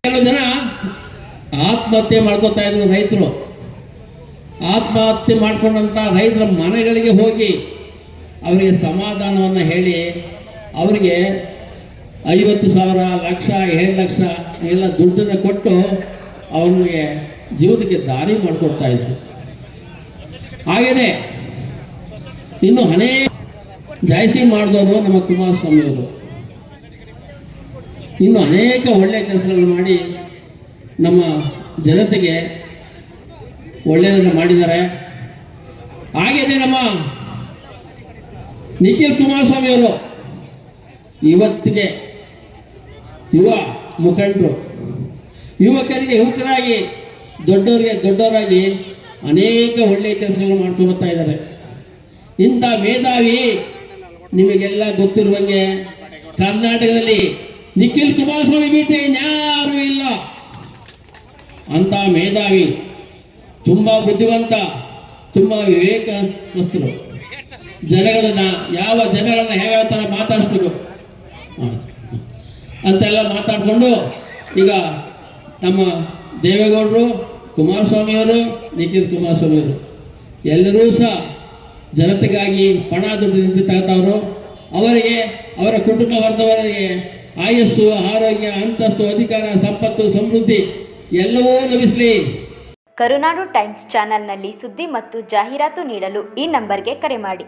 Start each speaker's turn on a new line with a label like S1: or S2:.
S1: ಕೆಲವು ಜನ ಆತ್ಮಹತ್ಯೆ ಮಾಡ್ಕೋತಾ ಇದ್ರು ರೈತರು. ಆತ್ಮಹತ್ಯೆ ಮಾಡ್ಕೊಂಡಂಥ ರೈತರ ಮನೆಗಳಿಗೆ ಹೋಗಿ ಅವರಿಗೆ ಸಮಾಧಾನವನ್ನು ಹೇಳಿ ಅವರಿಗೆ 50,000, ಲಕ್ಷ, 7 ಲಕ್ಷ ಎಲ್ಲ ದುಡ್ಡನ್ನು ಕೊಟ್ಟು ಅವನಿಗೆ ಜೀವನಕ್ಕೆ ದಾರಿ ಮಾಡಿಕೊಡ್ತಾ ಇತ್ತು. ಹಾಗೆಯೇ ಇನ್ನು ಅನೇಕ ಜಾಯ್ಸಿ ಮಾಡಿದವರು ನಮ್ಮ ಕುಮಾರಸ್ವಾಮಿಯವರು ಇನ್ನು ಅನೇಕ ಒಳ್ಳೆಯ ಕೆಲಸಗಳನ್ನು ಮಾಡಿ ನಮ್ಮ ಜನತೆಗೆ ಒಳ್ಳೆಯದನ್ನು ಮಾಡಿದ್ದಾರೆ. ಹಾಗೆಯೇ ನಮ್ಮ ನಿಖಿಲ್ ಕುಮಾರಸ್ವಾಮಿಯವರು ಇವತ್ತಿಗೆ ಯುವ ಮುಖಂಡರು, ಯುವಕರಿಗೆ ಯುವಕರಾಗಿ, ದೊಡ್ಡವರಿಗೆ ದೊಡ್ಡವರಾಗಿ ಅನೇಕ ಒಳ್ಳೆಯ ಕೆಲಸಗಳನ್ನು ಮಾಡ್ಕೊಂಡು ಬರ್ತಾ ಇದ್ದಾರೆ. ಇಂಥ ಮೇಧಾವಿ ನಿಮಗೆಲ್ಲ ಗೊತ್ತಿರುವಂಗೆ ಕರ್ನಾಟಕದಲ್ಲಿ ನಿಖಿಲ್ ಕುಮಾರಸ್ವಾಮಿ ಬಿಟ್ಟರೆ ಇನ್ಯಾರೂ ಇಲ್ಲ. ಅಂಥ ಮೇಧಾವಿ, ತುಂಬ ಬುದ್ಧಿವಂತ, ತುಂಬ ವಿವೇಕಸ್ಥರು. ಜನಗಳನ್ನ ಯಾವ್ಯಾವ ಥರ ಮಾತಾಡಿಸ್ಬೇಕು ಅಂತೆಲ್ಲ ಮಾತಾಡಿಕೊಂಡು ಈಗ ನಮ್ಮ ದೇವೇಗೌಡರು, ಕುಮಾರಸ್ವಾಮಿಯವರು, ನಿಖಿಲ್ ಕುಮಾರಸ್ವಾಮಿಯವರು ಎಲ್ಲರೂ ಸಹ ಜನತೆಗಾಗಿ ಪಣ ದುಡ್ಡು ನಿಂತು ತಗೋತಾವರು. ಅವರಿಗೆ, ಅವರ ಕುಟುಂಬ ವರ್ಗದವರಿಗೆ ಆಯಸ್ಸು, ಆರೋಗ್ಯ, ಅಂತಸ್ತು, ಅಧಿಕಾರ, ಸಂಪತ್ತು, ಸಮೃದ್ಧಿ ಎಲ್ಲವೂ ಲಭಿಸಲಿ.
S2: ಕರುನಾಡು ಟೈಮ್ಸ್ ಚಾನೆಲ್ನಲ್ಲಿ ಸುದ್ದಿ ಮತ್ತು ಜಾಹೀರಾತು ನೀಡಲು ಈ ನಂಬರ್ಗೆ ಕರೆ ಮಾಡಿ.